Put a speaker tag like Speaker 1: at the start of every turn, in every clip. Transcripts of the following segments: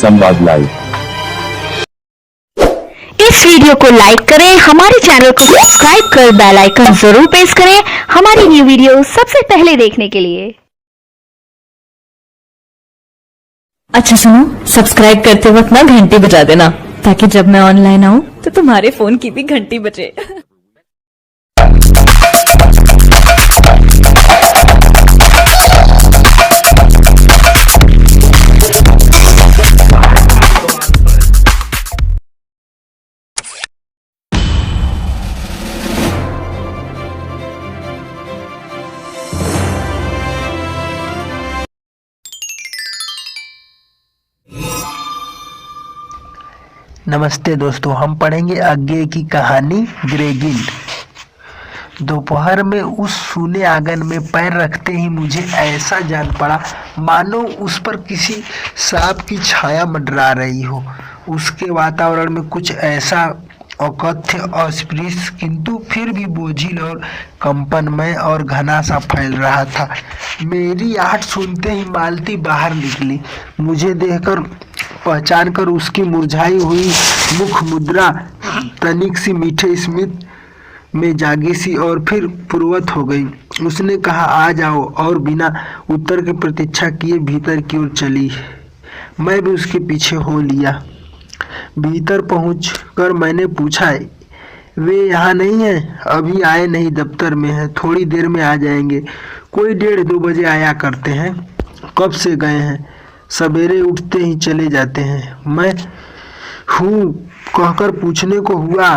Speaker 1: संवाद लाइव।
Speaker 2: इस वीडियो को लाइक करें, हमारे चैनल को सब्सक्राइब कर बेल आइकन जरूर प्रेस करें हमारी न्यू वीडियो सबसे पहले देखने के लिए।
Speaker 3: अच्छा सुनो, सब्सक्राइब करते वक्त ना घंटी बजा देना, ताकि जब मैं ऑनलाइन आऊं तो तुम्हारे फोन की भी घंटी बजे।
Speaker 4: नमस्ते दोस्तों, हम पढ़ेंगे आगे की कहानी ग्रेगिल्ड। दोपहर में उस सूने आंगन में पैर रखते ही मुझे ऐसा जान पड़ा मानो उस पर किसी सांप की छाया मंडरा रही हो। उसके वातावरण में कुछ ऐसा अकथ्य अस्पृश्य किंतु फिर भी बोझिल और कंपनमय और घना सा फैल रहा था। मेरी आहट सुनते ही मालती बाहर निकली। मुझे देखकर पहचान कर उसकी मुरझाई हुई मुख मुद्रा तनिक सी मीठे स्मित में जागी सी और फिर पूर्वत हो गई। उसने कहा, आ जाओ, और बिना उत्तर की प्रतीक्षा किए भीतर की ओर चली। मैं भी उसके पीछे हो लिया। भीतर पहुंचकर मैंने पूछा, वे यहाँ नहीं हैं? अभी आए नहीं, दफ्तर में हैं, थोड़ी देर में आ जाएंगे। कोई 1:30-2 बजे आया करते हैं। कब से गए हैं? सवेरे उठते ही चले जाते हैं। मैं हूँ कहकर पूछने को हुआ,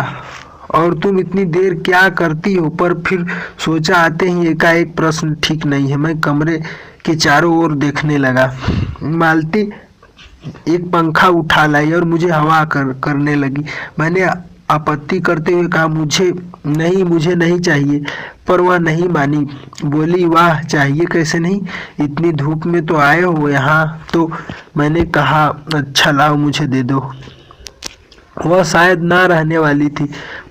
Speaker 4: और तुम इतनी देर क्या करती हो? पर फिर सोचा आते ही एकाएक प्रश्न ठीक नहीं है। मैं कमरे के चारों ओर देखने लगा। मालती एक पंखा उठा लाई और मुझे हवा करने लगी। मैंने आपत्ति करते हुए कहा, मुझे नहीं चाहिए, पर वह नहीं मानी। बोली, वाह, चाहिए कैसे नहीं, इतनी धूप में तो आए हो यहाँ तो। मैंने कहा, अच्छा लाओ, मुझे दे दो। वह शायद ना रहने वाली थी,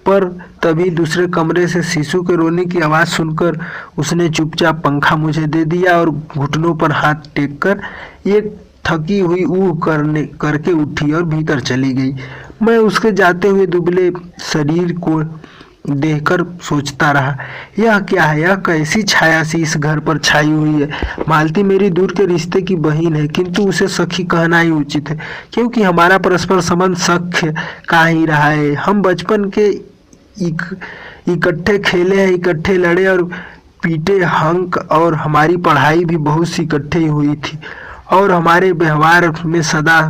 Speaker 4: पर तभी दूसरे कमरे से शिशु के रोने की आवाज़ सुनकर उसने चुपचाप पंखा मुझे दे दिया और घुटनों पर हाथ टेककर एक थकी हुई ऊह करके उठी और भीतर चली गई। मैं उसके जाते हुए दुबले शरीर को देखकर सोचता रहा, यह क्या है? यह कैसी छाया सी इस घर पर छाई हुई है? मालती मेरी दूर के रिश्ते की बहन है, किंतु उसे सखी कहना ही उचित है, क्योंकि हमारा परस्पर संबंध सख्य का ही रहा है। हम बचपन के इकट्ठे खेले हैं, इकट्ठे लड़े और पीटे हंक, और हमारी पढ़ाई भी बहुत सी इकट्ठे हुई थी, और हमारे व्यवहार में सदा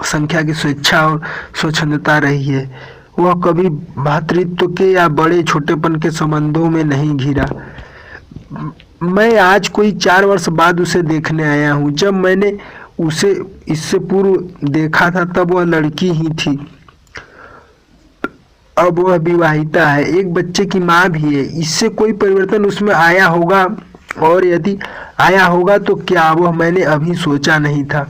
Speaker 4: संख्या की स्वेच्छा और स्वच्छंदता रही है। वह कभी भातृत्व के या बड़े छोटेपन के संबंधों में नहीं घिरा। मैं आज कोई 4 वर्ष बाद उसे देखने आया हूँ। जब मैंने उसे इससे पूर्व देखा था तब वह लड़की ही थी। अब वह विवाहिता है, एक बच्चे की माँ भी है। इससे कोई परिवर्तन उसमें आया होगा, और यदि आया होगा तो क्या, वह मैंने अभी सोचा नहीं था।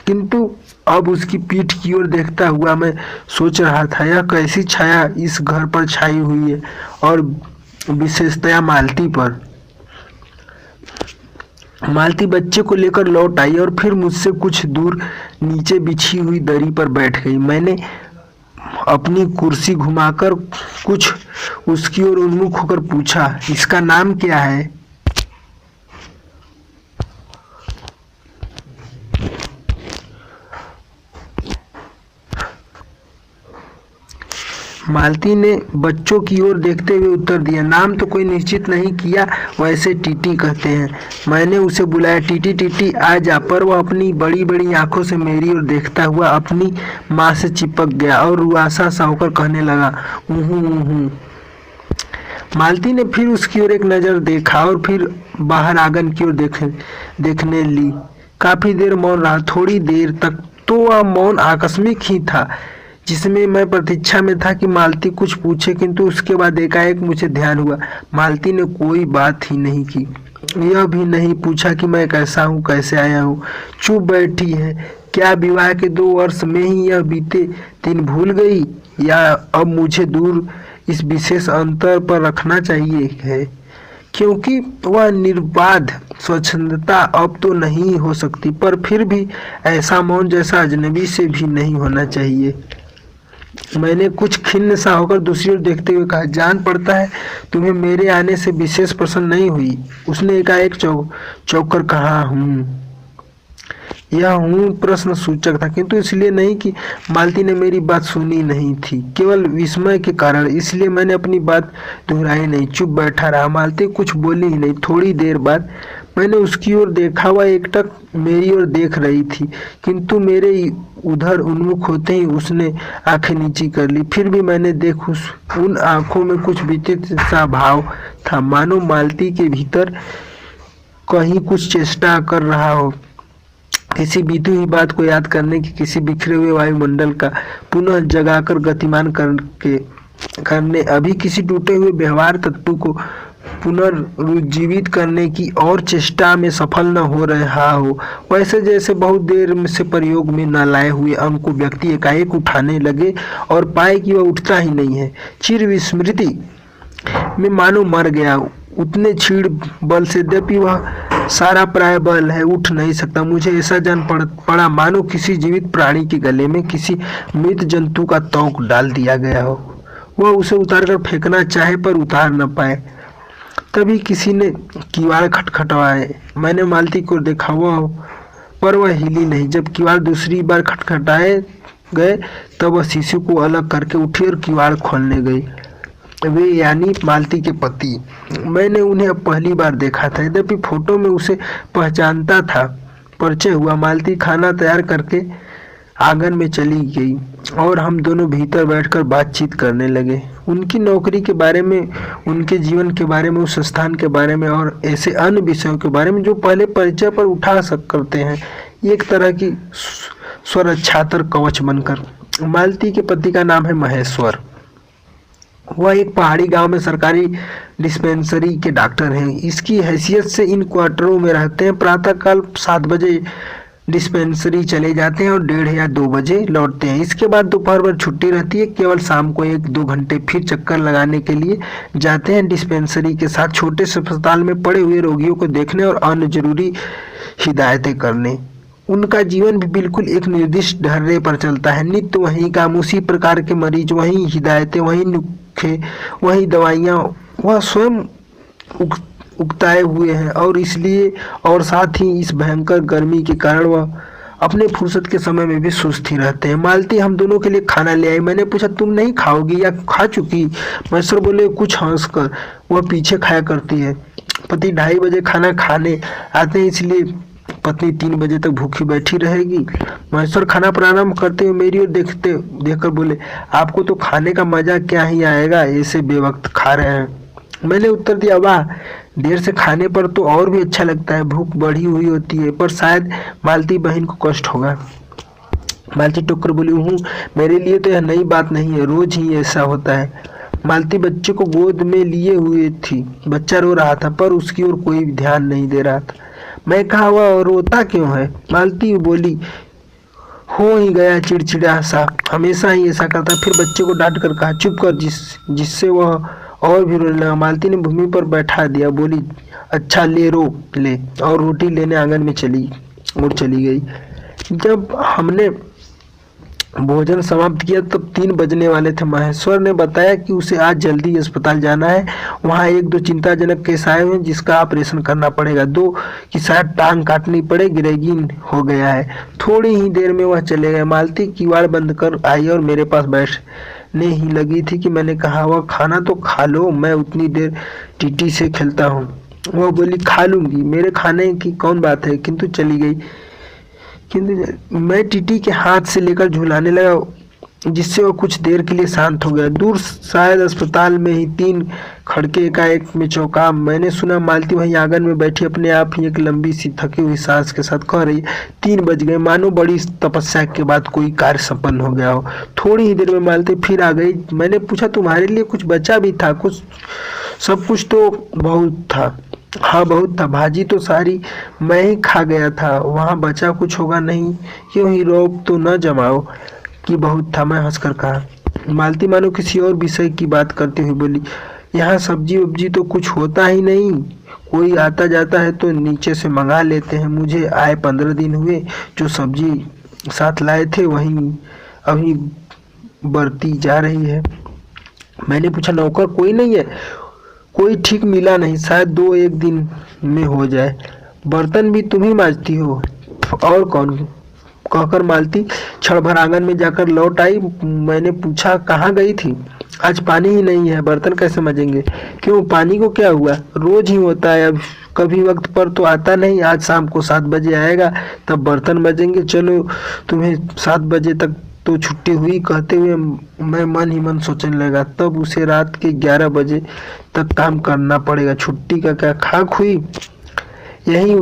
Speaker 4: किंतु अब उसकी पीठ की ओर देखता हुआ मैं सोच रहा था, यह कैसी छाया इस घर पर छाई हुई है, और विशेषतया मालती पर। मालती बच्चे को लेकर लौट आई और फिर मुझसे कुछ दूर नीचे बिछी हुई दरी पर बैठ गई। मैंने अपनी कुर्सी घुमाकर कुछ उसकी ओर उन्मुख होकर पूछा, इसका नाम क्या है? मालती ने बच्चों की ओर देखते हुए उत्तर दिया, नाम तो कोई निश्चित नहीं किया, वैसे टीटी कहते हैं। मैंने उसे बुलाया, टीटी टीटी आ जा, पर वह अपनी बड़ी बड़ी आंखों से मेरी ओर देखता हुआ अपनी माँ से चिपक गया और रुआसा सा होकर कहने लगा, ऊहू। मालती ने फिर उसकी ओर एक नज़र देखा और फिर बाहर आंगन की ओर देखने ली। काफी देर मौन रहा। थोड़ी देर तक तो वह मौन आकस्मिक ही था, जिसमें मैं प्रतीक्षा में था कि मालती कुछ पूछे, किंतु उसके बाद एकाएक मुझे ध्यान हुआ, मालती ने कोई बात ही नहीं की। यह भी नहीं पूछा कि मैं कैसा हूँ, कैसे आया हूँ। चुप बैठी है। क्या विवाह के 2 वर्ष में ही यह बीते दिन भूल गई, या अब मुझे दूर इस विशेष अंतर पर रखना चाहिए है? क्योंकि वह निर्बाध स्वच्छंदता अब तो नहीं हो सकती, पर फिर भी ऐसा मौन जैसा अजनबी से भी नहीं होना चाहिए। मैंने कुछ खिन्न सा होकर दूसरी ओर देखते हुए कहा, जान पड़ता है तुम्हें मेरे आने से विशेष प्रसन्न नहीं हुई। उसने एकाएक चौंक कर कहा, हूँ। यह हूँ प्रश्न सूचक था, किंतु इसलिए नहीं कि मालती ने मेरी बात सुनी नहीं थी, केवल विस्मय के कारण। इसलिए मैंने अपनी बात दोहराई नहीं, चुप बैठा रहा। मालती कुछ बोली ही नहीं। थोड़ी देर बाद मैंने उसकी ओर देखा, वह एकटक मेरी ओर देख रही थी, किंतु मेरे उधर उन्मुख होते ही उसने आंखें नीची कर ली। फिर भी मैंने देख उन आंखों में कुछ विचित्र सा भाव था, मानो मालती के भीतर कहीं कुछ चेष्टा कर रहा हो, किसी बीती हुई बात को याद करने की, किसी बिखरे हुए वायुमंडल का पुनः जगाकर गतिमान करने, अभी किसी टूटे हुए व्यवहार तत्व को पुनर्जीवित करने की और चेष्टा में सफल न हो रहा हो। वैसे जैसे बहुत देर से प्रयोग में न लाए हुए अंग को व्यक्ति एकाएक उठाने लगे और पाए कि वह उठता ही नहीं है। चिर विस्मृति में मानो मर गया, उतने क्षीण बल से, यद्यपि वह सारा प्राय बल है, उठ नहीं सकता। मुझे ऐसा जान पड़ा मानो किसी जीवित प्राणी के गले में किसी मृत जंतु का तोंक डाल दिया गया हो। वह उसे उतारकर फेंकना चाहे पर उतार न पाए। तभी किसी ने किवाड़ खटखटाए। मैंने मालती को देखा, पर वह हिली नहीं। जब किवाड़ दूसरी बार खटखटाए गए तब वह शीशे को अलग करके उठी और किवाड़ खोलने गई। वे यानी मालती के पति। मैंने उन्हें अब पहली बार देखा था, यद्यपि फोटो में उसे पहचानता था। परिचय हुआ। मालती खाना तैयार करके आंगन में चली गई और हम दोनों भीतर बैठकर बातचीत करने लगे, उनकी नौकरी के बारे में, उनके जीवन के बारे में, उस स्थान के बारे में और ऐसे अन्य विषयों के बारे में जो पहले परिचय पर उठा करते हैं, एक तरह की स्वरक्षातर कवच बनकर। मालती के पति का नाम है महेश्वर। वह एक पहाड़ी गांव में सरकारी डिस्पेंसरी के डॉक्टर हैं। इसकी हैसियत से इन क्वार्टरों में रहते हैं। प्रातःकाल 7 बजे डिस्पेंसरी चले जाते हैं और 1:30 या 2 बजे लौटते हैं। इसके बाद दोपहर भर छुट्टी रहती है। केवल शाम को 1-2 घंटे फिर चक्कर लगाने के लिए जाते हैं डिस्पेंसरी के साथ, छोटे से अस्पताल में पड़े हुए रोगियों को देखने और अन्य जरूरी हिदायतें करने। उनका जीवन भी बिल्कुल एक निर्दिष्ट ढर्रे पर चलता है। नित्य वही काम, उसी प्रकार के मरीज, वही हिदायतें, वही नुस्खे, वही दवाइयाँ। वह स्वयं उकताए हुए हैं और इसलिए और साथ ही इस भयंकर गर्मी के कारण वह अपने फुर्सत के समय में भी सुस्त ही रहते हैं। मालती हम दोनों के लिए खाना ले आई। मैंने पूछा, तुम नहीं खाओगी या खा चुकी? महेश्वर बोले कुछ हंसकर, वह पीछे खाया करती है। पति 2:30 बजे खाना खाने आते हैं, इसलिए पत्नी 3 बजे तक भूखी बैठी रहेगी। महेश्वर खाना प्रारंभ करते हुए मेरी ओर देखकर बोले, आपको तो खाने का मजा क्या ही आएगा, ऐसे बेवक्त खा रहे हैं। मैंने उत्तर दिया, वाह, देर से खाने पर तो और भी अच्छा लगता है। भूख बढ़ी हुई होती है, पर शायद मालती बहन को कष्ट होगा। मालती टोकर बोली, हूँ, मेरे लिए तो यह नई बात नहीं है, रोज ही ऐसा होता है। मालती बच्चे को गोद में लिए हुए थी। बच्चा रो रहा था पर उसकी ओर कोई ध्यान नहीं दे रहा था। मैं कहा, वह रोता क्यों है? मालती बोली, हो ही गया चिड़चिड़ा सा, हमेशा ही ऐसा करता। फिर बच्चे को डांट कर कहा, चुप कर, जिससे वह और भी रोने लगा। मालती ने भूमि पर बैठा दिया, बोली, अच्छा ले, रो ले, और रोटी लेने आंगन में चली गई। जब हमने भोजन समाप्त किया तब 3 बजने वाले थे। महेश्वर ने बताया कि उसे आज जल्दी अस्पताल जाना है, वहाँ 1-2 चिंताजनक केस आए हुए हैं जिसका ऑपरेशन करना पड़ेगा। 2 की शायद टांग काटनी पड़े, गिरेगिन हो गया है। थोड़ी ही देर में वह चले गए। मालती किवाड़ बंद कर आई और मेरे पास बैठने ही लगी थी कि मैंने कहा, वह खाना तो खा लो, मैं उतनी देर टीटी से खेलता हूँ। वह बोली, खा लूंगी, मेरे खाने की कौन बात है, किंतु चली गई। किंतु मैं टीटी के हाथ से लेकर झुलाने लगा, जिससे वह कुछ देर के लिए शांत हो गया। दूर शायद अस्पताल में ही 3 खड़के एकाएक में चौंका। मैंने सुना मालती वहीं आंगन में बैठी अपने आप ही एक लंबी सी थकी हुई सांस के साथ कह रही, 3 बज गए, मानो बड़ी तपस्या के बाद कोई कार्य संपन्न हो गया हो। थोड़ी ही देर में मालती फिर आ गई। मैंने पूछा, तुम्हारे लिए कुछ बचा भी था? कुछ, सब कुछ तो बहुत था। हाँ, बहुत था, भाजी तो सारी मैं ही खा गया था, वहाँ बचा कुछ होगा नहीं, क्यों ही रोक तो न जमाओ कि बहुत था, मैं हंसकर कहा। मालती मानो किसी और विषय की बात करते हुए बोली, यहाँ सब्जी वब्जी तो कुछ होता ही नहीं, कोई आता जाता है तो नीचे से मंगा लेते हैं। मुझे आए 15 दिन हुए। जो सब्जी साथ लाए थे वहीं अभी बढ़ती जा रही है। मैंने पूछा नौकर कोई नहीं है? कोई ठीक मिला नहीं, शायद 2-1 दिन में हो जाए। बर्तन भी तुम ही मांजती हो? और कौन? कहकर मालती क्षण भर आंगन में जाकर लौट आई। मैंने पूछा कहाँ गई थी? आज पानी ही नहीं है, बर्तन कैसे मांजेंगे? क्यों, पानी को क्या हुआ? रोज ही होता है, अब कभी वक्त पर तो आता नहीं। आज शाम को 7 बजे आएगा, तब बर्तन मांजेंगे। चलो, तुम्हें 7 बजे तक तो छुट्टी हुई। कहते हुए मैं मन ही मन सोचने लगा, तब उसे रात के 11 बजे तक काम करना पड़ेगा। छुट्टी का क्या खाक हुई? यही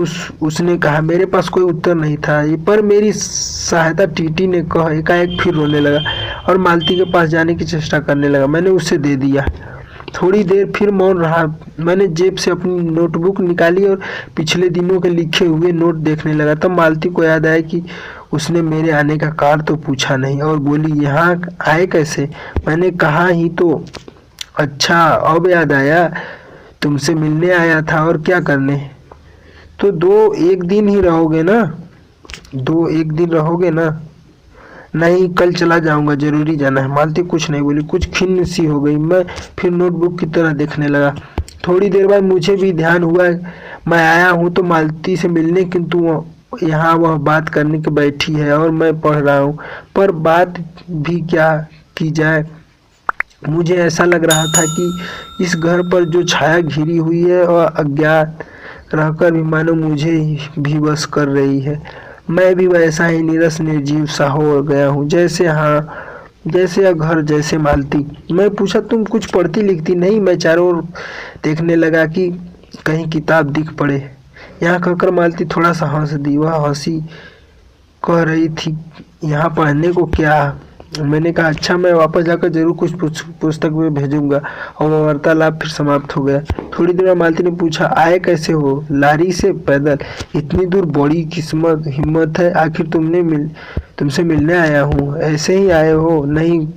Speaker 4: उसने कहा। मेरे पास कोई उत्तर नहीं था, पर मेरी सहायता टीटी ने कहा। एकाएक फिर रोने लगा और मालती के पास जाने की चेष्टा करने लगा। मैंने उसे दे दिया। थोड़ी देर फिर मौन रहा। मैंने जेब से अपनी नोटबुक निकाली और पिछले दिनों के लिखे हुए नोट देखने लगा। तब मालती को याद आया कि उसने मेरे आने का कारण तो पूछा नहीं, और बोली यहाँ आए कैसे? मैंने कहा ही तो। अच्छा, अब याद आया, तुमसे मिलने आया था। और क्या करने? तो 2-1 दिन ही रहोगे ना? 2-1 दिन रहोगे ना? नहीं, कल चला जाऊंगा, जरूरी जाना है। मालती कुछ नहीं बोली, कुछ खिन्न सी हो गई। मैं फिर नोटबुक की तरह देखने लगा। थोड़ी देर बाद मुझे भी ध्यान हुआ मैं आया हूँ तो मालती से मिलने, किंतु यहाँ वह बात करने के बैठी है और मैं पढ़ रहा हूँ। पर बात भी क्या की जाए? मुझे ऐसा लग रहा था कि इस घर पर जो छाया घिरी हुई है वह अज्ञात रहकर भी मानो मुझे भी वश कर रही है। मैं भी वैसा ही नीरस निर्जीव सा हो गया हूँ, जैसे जैसे यह घर, जैसे मालती। मैं पूछा तुम कुछ पढ़ती लिखती नहीं? मैं चारों ओर देखने लगा कि कहीं किताब दिख पड़े। यहाँ कहकर मालती थोड़ा सा हंस दी। वह हंसी कह रही थी यहाँ पढ़ने को क्या? मैंने कहा अच्छा, मैं वापस जाकर जरूर कुछ पुस्तक में भेजूंगा। और वार्तालाप फिर समाप्त हो गया। थोड़ी देर में मालती ने पूछा आए कैसे हो? लारी से? पैदल? इतनी दूर? बड़ी किस्मत हिम्मत है। आखिर तुमसे मिलने आया हूँ। ऐसे ही आए हो? नहीं,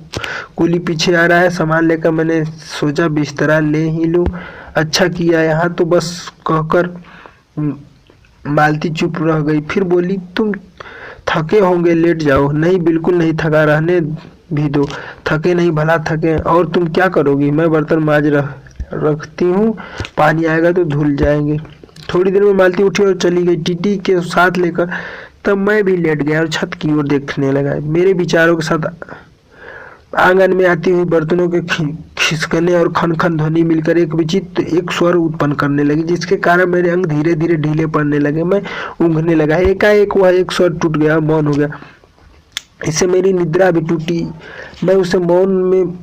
Speaker 4: कुली पीछे आ रहा है सामान लेकर। मैंने सोचा बिस्तरा ले ही लूँ। अच्छा किया। यहाँ तो बस कहकर मालती चुप रह गई। फिर बोली तुम थके होंगे, लेट जाओ। नहीं, बिल्कुल नहीं थका, रहने भी दो। थके नहीं, भला थके। और तुम क्या करोगी? मैं बर्तन मांज रखती हूँ, पानी आएगा तो धुल जाएंगे। थोड़ी देर में मालती उठी और चली गई, टीटी के साथ लेकर। तब मैं भी लेट गया और छत की ओर देखने लगा। मेरे विचारों के साथ आंगन में आती हुई बर्तनों के खिसकने और खन खन ध्वनि मिलकर एक विचित्र एक स्वर उत्पन्न करने लगी, जिसके कारण मेरे अंग धीरे धीरे ढीले पड़ने लगे। मैं ऊँघने लगा। एकाएक वह एक स्वर टूट गया, मौन हो गया। इससे मेरी निद्रा भी टूटी। मैं उसे मौन में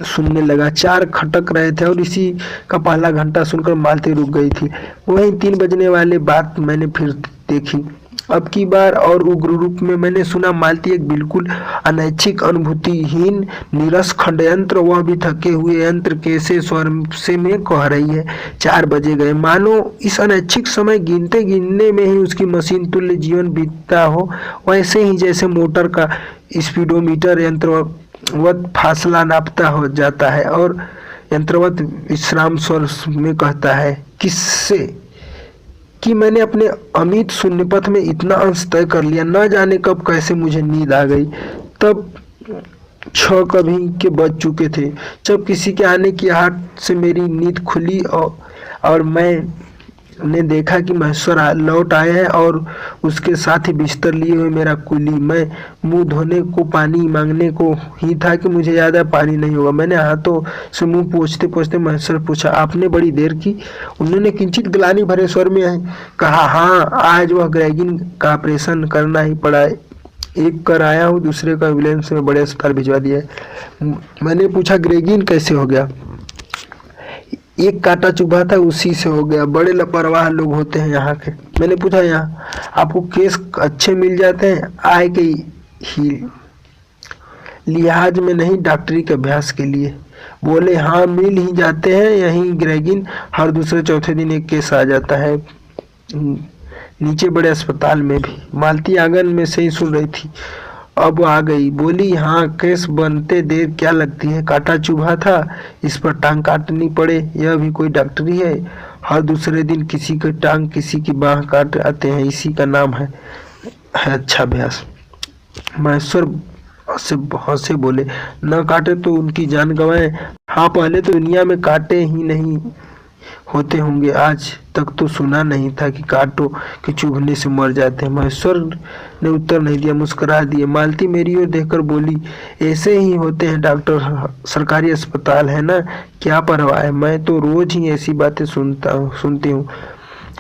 Speaker 4: सुनने लगा। 4 खटक रहे थे और इसी का पहला घंटा सुनकर मालती रुक गई थी। वहीं 3 बजने वाले बात मैंने फिर देखी, अब की बार और उग्र रूप में। मैंने सुना मालती एक बिल्कुल अनैच्छिक, अनुभूतिहीन, नीरस खंडयंत्र, वह भी थके हुए यंत्र कैसे स्वर से में कह रही है। 4 बजे गए, मानो इस अनैच्छिक समय गिनते गिनने में ही उसकी मशीन तुल्य जीवन बीतता हो। वैसे ही जैसे मोटर का स्पीडोमीटर यंत्रवत फासला नापता हो जाता है और यंत्रवत विश्राम स्वर में कहता है किससे कि मैंने अपने अमित शून्यपथ में इतना अंश तय कर लिया। न जाने कब कैसे मुझे नींद आ गई। तब 6 कभी के बज चुके थे जब किसी के आने की आहट से मेरी नींद खुली और मैंने देखा कि महेश्वर लौट आए हैं और उसके साथ ही बिस्तर लिए हुए मेरा कुली। मैं मुंह धोने को, पानी मांगने को ही था कि मुझे याद है पानी नहीं होगा। मैंने हाथों से मुंह पोंछते पोंछते महेश्वर पूछा आपने बड़ी देर की? उन्होंने किंचित ग्लानि भरे स्वर में कहा हाँ, आज वह ग्रेगिन का ऑपरेशन करना ही पड़ा। एक कर आया हूँ, दूसरे का एम्बुलेंस में बड़े अस्पताल भिजवा दिया है। मैंने पूछा ग्रेगिन कैसे हो गया? एक कांटा चुभा था, उसी से हो गया। बड़े लापरवाह लोग होते हैं यहाँ के। मैंने पूछा यहाँ आपको केस अच्छे मिल जाते हैं? आय के ही लिहाज में नहीं, डॉक्टरी के अभ्यास के लिए। बोले हाँ, मिल ही जाते हैं। यहीं ग्रेगिन हर दूसरे चौथे दिन एक केस आ जाता है, नीचे बड़े अस्पताल में भी। मालती आंगन में से ही सुन रही थी, अब आ गई। बोली हाँ, केस बनते देर क्या लगती है? कांटा चुभा था, इस पर टांग काटनी पड़े, यह भी कोई डॉक्टरी है? हर दूसरे दिन किसी की टांग किसी की बाह काट आते हैं, इसी का नाम है अच्छा अभ्यास। महेश्वर से हंसे बोले, न काटे तो उनकी जान गंवाए। हाँ, पहले तो दुनिया में काटे ही नहीं होते होंगे, आज तक तो सुना नहीं था कि कांटों के चुभने से मर जाते हैं। महेश्वर ने उत्तर नहीं दिया, मुस्कुरा दिए। मालती मेरी ओर देखकर बोली, ऐसे ही होते हैं डॉक्टर, सरकारी अस्पताल है ना, क्या परवाह है, मैं तो रोज ही ऐसी बातें सुनती हूँ।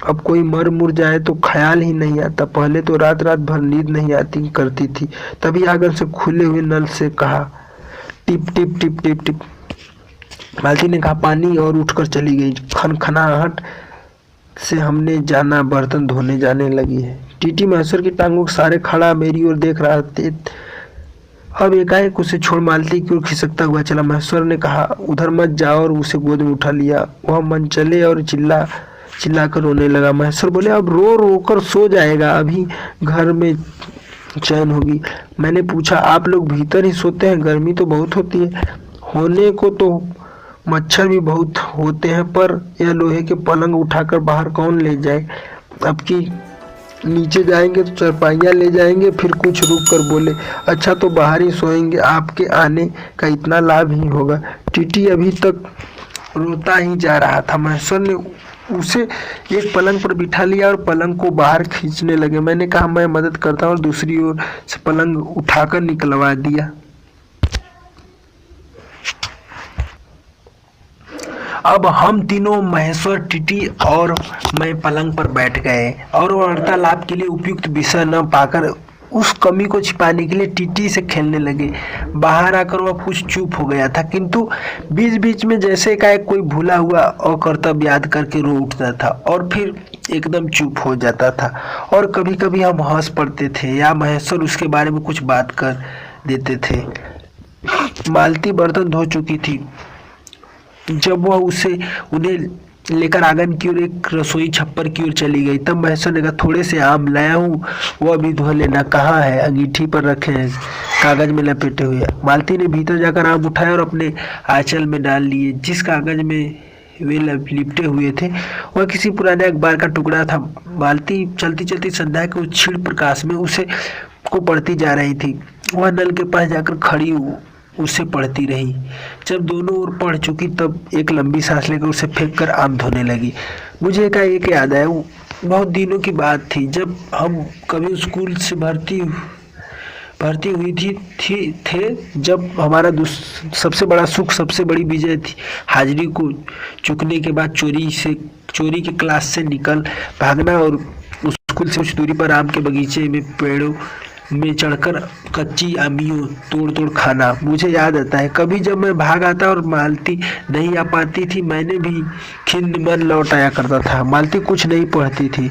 Speaker 4: अब कोई मर मुर जाए तो ख्याल ही नहीं आता, पहले तो रात रात भर नींद नहीं आती करती थी। तभी आंगन से खुले हुए नल से कहा, टिप टिप टिप टिप टिप। मालती ने कहा पानी और उठकर चली गई। खनखनाहट से हमने जाना बर्तन धोने जाने लगी है। टीटी महेश्वर की टांगों के सारे खड़ा मेरी ओर देख रहा थे। अब एकाएक उसे छोड़ मालती की ओर खिसकता हुआ चला। महेश्वर ने कहा उधर मत जाओ और उसे गोद में उठा लिया। वह मन चले और चिल्लाकर रोने लगा। महेश्वर बोले, अब रो रो कर सो जाएगा, अभी घर में चैन होगी। मैंने पूछा, आप लोग भीतर ही सोते हैं, गर्मी तो बहुत होती है। होने को तो मच्छर भी बहुत होते हैं, पर यह लोहे के पलंग उठाकर बाहर कौन ले जाए। अब की नीचे जाएंगे तो चरपाइयाँ ले जाएंगे। फिर कुछ रुक कर बोले, अच्छा तो बाहर ही सोएंगे, आपके आने का इतना लाभ ही होगा। टीटी अभी तक रोता ही जा रहा था। महेश्वर ने उसे एक पलंग पर बिठा लिया और पलंग को बाहर खींचने लगे। मैंने कहा मैं मदद करता हूँ और दूसरी ओर से पलंग उठाकर निकलवा दिया। अब हम तीनों महेश्वर, टीटी और मैं पलंग पर बैठ गए और वार्तालाप के लिए उपयुक्त विषय न पाकर उस कमी को छिपाने के लिए टीटी से खेलने लगे। बाहर आकर वह कुछ चुप हो गया था, किंतु बीच बीच में जैसे एकाएक कोई भूला हुआ अकर्तव्य याद करके रो उठता था और फिर एकदम चुप हो जाता था। और कभी कभी हम हंस पड़ते थे या महेश्वर उसके बारे में कुछ बात कर देते थे। मालती बर्तन धो चुकी थी जब वह उन्हें लेकर आंगन की ओर एक रसोई छप्पर की ओर चली गई। तब महेश्वर ने कहा, थोड़े से आम लाया हूँ, वह भी धो लेना। कहाँ है? अंगीठी पर रखे हैं, कागज में लपेटे हुए। मालती ने भीतर जाकर आम उठाए और अपने आंचल में डाल लिए। जिस कागज में वे लिपटे हुए थे वह किसी पुराने अखबार का टुकड़ा था। मालती चलती चलती संध्या के उस क्षीण प्रकाश में उसे को पढ़ती जा रही थी। वह नल के पास जाकर खड़ी उसे पढ़ती रही। जब दोनों ओर पढ़ चुकी तब एक लंबी सांस लेकर उसे फेंक कर आम धोने लगी। मुझे एक याद आया, बहुत दिनों की बात थी जब हम कभी स्कूल से भर्ती हुई थे जब हमारा सबसे बड़ा सुख, सबसे बड़ी विजय थी हाजिरी को चुकने के बाद चोरी के क्लास से निकल भागना और स्कूल से कुछ दूरी पर आम के बगीचे में पेड़ों में चढ़कर कच्ची आमियों तोड़ खाना। मुझे याद आता है कभी जब मैं भाग आता और मालती नहीं आ पाती थी, मैंने भी खिन्न मन लौट आया करता था। मालती कुछ नहीं पढ़ती थी।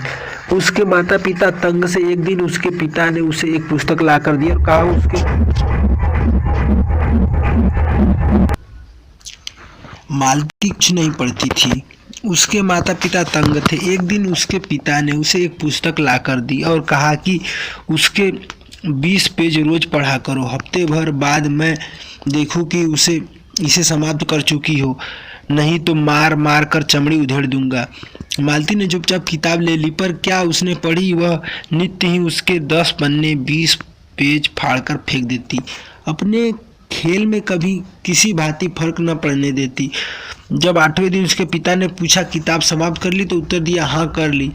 Speaker 4: उसके माता पिता तंग से एक दिन उसके पिता ने उसे एक पुस्तक ला कर दी और कहा मालती कुछ नहीं पढ़ती थी। उसके माता पिता तंग थे। एक दिन उसके पिता ने उसे एक पुस्तक ला कर दी और कहा कि उसके 20 पेज रोज पढ़ा करो, हफ्ते भर बाद मैं देखूं कि इसे समाप्त कर चुकी हो, नहीं तो मार कर चमड़ी उधेड़ दूंगा। मालती ने चुपचाप किताब ले ली, पर क्या उसने पढ़ी? वह नित्य ही उसके 10 पन्ने 20 पेज फाड़कर फेंक देती। अपने खेल में कभी किसी भांति फर्क न पड़ने देती। जब 8वें दिन उसके पिता ने पूछा किताब समाप्त कर ली तो उत्तर दिया, हाँ कर ली।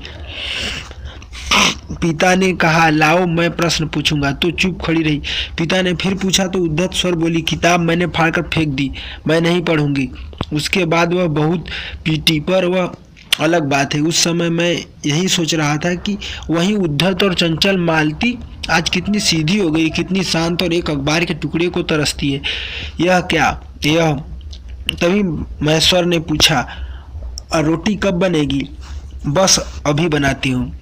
Speaker 4: पिता ने कहा, लाओ मैं प्रश्न पूछूंगा, तो चुप खड़ी रही। पिता ने फिर पूछा तो उद्धत स्वर बोली, किताब मैंने फाड़कर फेंक दी, मैं नहीं पढ़ूंगी। उसके बाद वह बहुत पीटी, पर वह अलग बात है। उस समय मैं यही सोच रहा था कि वही उद्धत और चंचल मालती आज कितनी सीधी हो गई, कितनी शांत और एक अखबार के टुकड़े को तरसती है। यह क्या? यह तभी महेश्वर ने पूछा, रोटी कब बनेगी? बस अभी बनाती हूँ।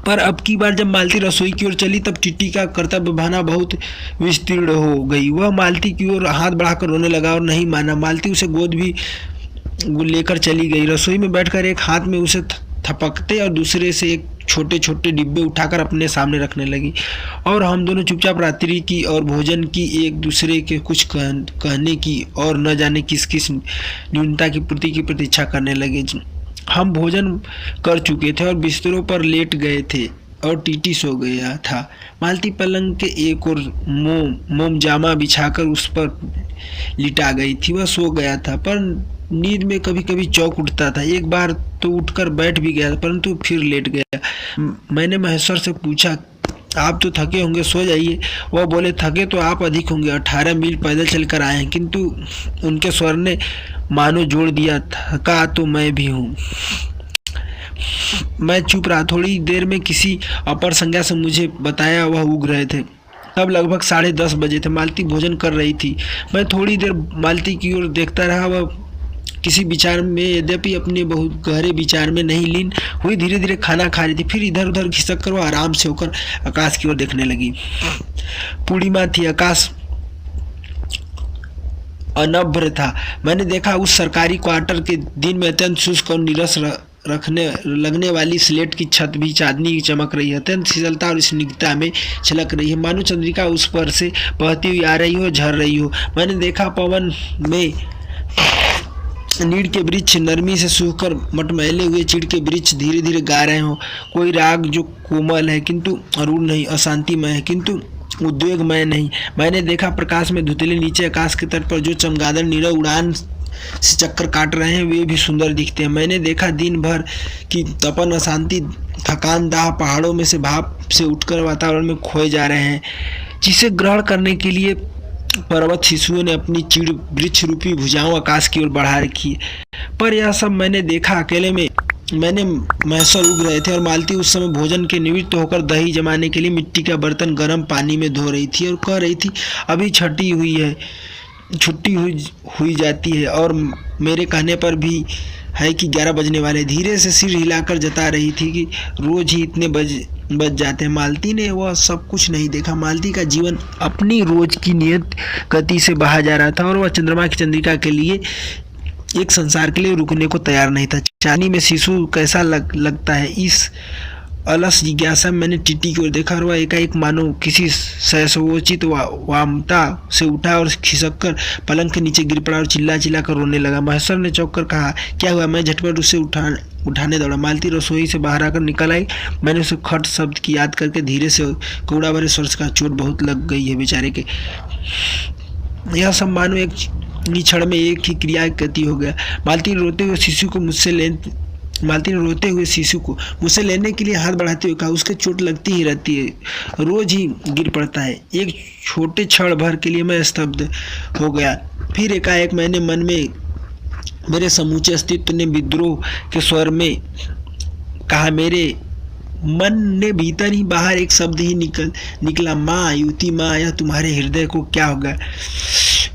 Speaker 4: पर अब की बार जब मालती रसोई की ओर चली तब टीटी का कर्तव्य भावना बहुत विस्तीर्ण हो गई। वह मालती की ओर हाथ बढ़ाकर रोने लगा और नहीं माना। मालती उसे गोद भी लेकर चली गई। रसोई में बैठकर एक हाथ में उसे थपकते और दूसरे से एक छोटे छोटे डिब्बे उठाकर अपने सामने रखने लगी और हम दोनों चुपचाप रात्रि की और भोजन की, एक दूसरे के कुछ कहने की और न जाने किस किस न्यूनता की पूर्ति की प्रतीक्षा करने लगे। हम भोजन कर चुके थे और बिस्तरों पर लेट गए थे और टीटी सो गया था। मालती पलंग के एक और मोम जामा बिछाकर उस पर लिटा गई थी। वह सो गया था पर नींद में कभी कभी चौंक उठता था। एक बार तो उठकर बैठ भी गया परंतु फिर लेट गया। मैंने महेश्वर से पूछा, आप तो थके होंगे, सो जाइए। वह बोले, थके तो आप अधिक होंगे, 18 मील पैदल चलकर आए हैं। किंतु उनके स्वर ने मानो जोड़ दिया, थका तो मैं भी हूँ। मैं चुप रहा। थोड़ी देर में किसी अपर संज्ञा से मुझे बताया वह उग रहे थे। तब लगभग 10:30 बजे थे। मालती भोजन कर रही थी। मैं थोड़ी देर मालती की ओर देखता रहा। वह किसी विचार में, यद्यपि अपने बहुत गहरे विचार में नहीं लीन हुई, धीरे धीरे खाना खा रही थी। फिर इधर उधर खिसक कर वह आराम से होकर आकाश की ओर देखने लगी। पूर्णिमा थी, आकाश अनभ्र था। मैंने देखा उस सरकारी क्वार्टर के दिन में अत्यंत शुष्क और नीरस लगने वाली स्लेट की छत भी चांदनी की चमक रही है। अत्यंत शीतलता और स्निग्धता में छलक रही है, मानो चंद्रिका उस पर से बहती हुई आ रही हो, झर रही हो। मैंने देखा पवन में नीड़ के वृक्ष नरमी से सूखकर मटमैले हुए चीड़ के वृक्ष धीरे धीरे गा रहे हो। कोई राग जो कोमल है किंतु अरूढ़ नहीं, अशांतिमय है किंतु उद्वेगमय नहीं। मैंने देखा प्रकाश में धुतले नीचे आकाश के तट पर जो चमगादड़ नीरव उड़ान से चक्कर काट रहे हैं वे भी सुंदर दिखते हैं। मैंने देखा दिन भर की तपन, अशांति, थकान, दाह पहाड़ों में से भाप से उठकर वातावरण में खोए जा रहे हैं, जिसे ग्रहण करने के लिए पर्वत शिशुओं ने अपनी चीड़ वृक्ष रूपी भुजाओं आकाश की ओर बढ़ा रखी है। पर यह सब मैंने देखा अकेले में। मैंने महेश्वर उग रहे थे और मालती उस समय भोजन के निवृत्त होकर दही जमाने के लिए मिट्टी का बर्तन गर्म पानी में धो रही थी और कह रही थी, अभी छुट्टी हुई जाती है और मेरे कहने पर भी है कि 11 बजने वाले। धीरे से सिर हिलाकर जता रही थी कि रोज ही इतने बज जाते हैं। मालती ने वह सब कुछ नहीं देखा। मालती का जीवन अपनी रोज की नियत गति से बहा जा रहा था और वह चंद्रमा की चंद्रिका के लिए, एक संसार के लिए रुकने को तैयार नहीं था। चांदनी में शिशु कैसा लगता है, इस अलस जिज्ञासा में मैंने टीटी की ओर देखा और वह एकाएक मानो किसी सैसवोचित वामता से उठा और खिसक कर पलंग के नीचे गिर पड़ा और चिल्ला कर रोने लगा। महेश्वर ने चौंक कर कहा, क्या हुआ? मैं झटपट उसे उठाने दौड़ा। मालती रसोई से बाहर आकर निकल आई। मैंने उसे खट शब्द की याद करके धीरे से कूड़ा भरे स्वर से कहा, चोट बहुत लग गई है बेचारे के। यह सब मानो एक क्षण में एक ही क्रिया गति हो गया। मालती ने रोते हुए शिशु को मुझसे लेने के लिए हाथ बढ़ाते हुए कहा, उसके चोट लगती ही रहती है, रोज ही गिर पड़ता है। एक छोटे क्षण भर के लिए मैं स्तब्ध हो गया। फिर एकाएक मैंने मन में, मेरे समूचे अस्तित्व ने विद्रोह के स्वर में कहा, मेरे मन ने भीतर ही बाहर एक शब्द ही निकला, माँ, युवती माँ, यह तुम्हारे हृदय को क्या होगा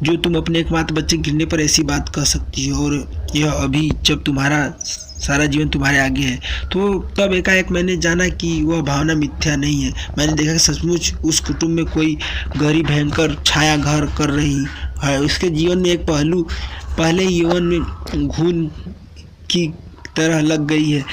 Speaker 4: जो तुम अपने एकमात्र बच्चे गिरने पर ऐसी बात कह सकती हो, और यह अभी जब तुम्हारा सारा जीवन तुम्हारे आगे है। तो तब एकाएक मैंने जाना कि वह भावना मिथ्या नहीं है। मैंने देखा कि सचमुच उस कुटुंब में कोई गहरी भयंकर छाया घर कर रही है। उसके जीवन में एक पहलू पहले ही यौवन में घून की तरह लग गई है।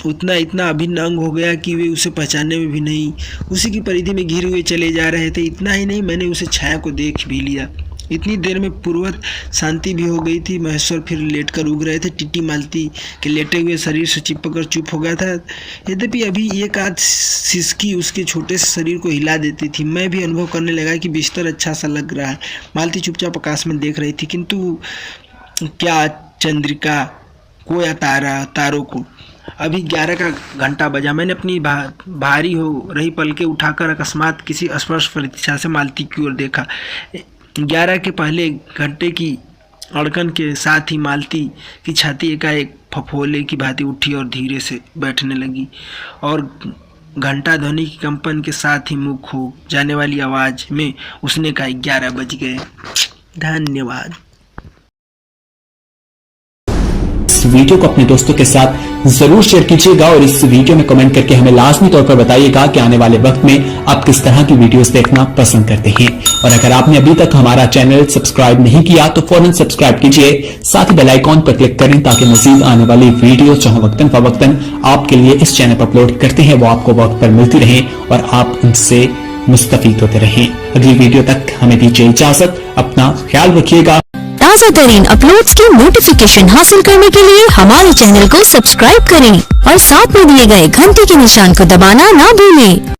Speaker 4: इतना अभिन्न अंग हो गया कि वे उसे पहचानने में भी नहीं, उसी की परिधि में घिरे हुए चले जा रहे थे। इतना ही नहीं, मैंने उसे छाया को देख भी लिया। इतनी देर में पूर्ववत शांति भी हो गई थी। महेश्वर फिर लेटकर उग रहे थे। टीटी मालती के लेटे हुए शरीर से चिपक कर चुप हो गया था। यद्यपि अभी एक आध सिसकी उसके छोटे से शरीर को हिला देती थी। मैं भी अनुभव करने लगा कि बिस्तर अच्छा सा लग रहा है। मालती चुपचाप आकाश में देख रही थी, किंतु क्या चंद्रिका को या तारों को। अभी 11 का घंटा बजा। मैंने अपनी भारी हो रही पलकें उठाकर अकस्मात किसी स्पर्श प्रतीक्षा से मालती की ओर देखा। 11 के पहले घंटे की अड़कन के साथ ही मालती की छाती एकाएक फफोले की भांति उठी और धीरे से बैठने लगी, और घंटा ध्वनि की कंपन के साथ ही मुँह खो जाने वाली आवाज़ में उसने कहा, 11 बज गए। धन्यवाद।
Speaker 1: इस वीडियो को अपने दोस्तों के साथ जरूर शेयर कीजिएगा और इस वीडियो में कमेंट करके हमें लाजमी तौर पर बताइएगा कि आने वाले वक्त में आप किस तरह की वीडियोस देखना पसंद करते हैं। और अगर आपने अभी तक हमारा चैनल सब्सक्राइब नहीं किया तो फौरन सब्सक्राइब कीजिए, साथ ही बेल आइकॉन पर क्लिक करें ताकि मजीद आने वाली वीडियो जो वक्तन फवक्तन आपके लिए इस चैनल पर अपलोड करते हैं वो आपको वक्त पर मिलती रहे और आप उनसे मुस्तफीद होते रहें। अगली वीडियो तक हमें दीजिए इजाजत। अपना ख्याल रखिएगा।
Speaker 5: ताज़ा तरीन अपलोड्स की नोटिफिकेशन हासिल करने के लिए हमारे चैनल को सब्सक्राइब करें और साथ में दिए गए घंटी के निशान को दबाना ना भूलें।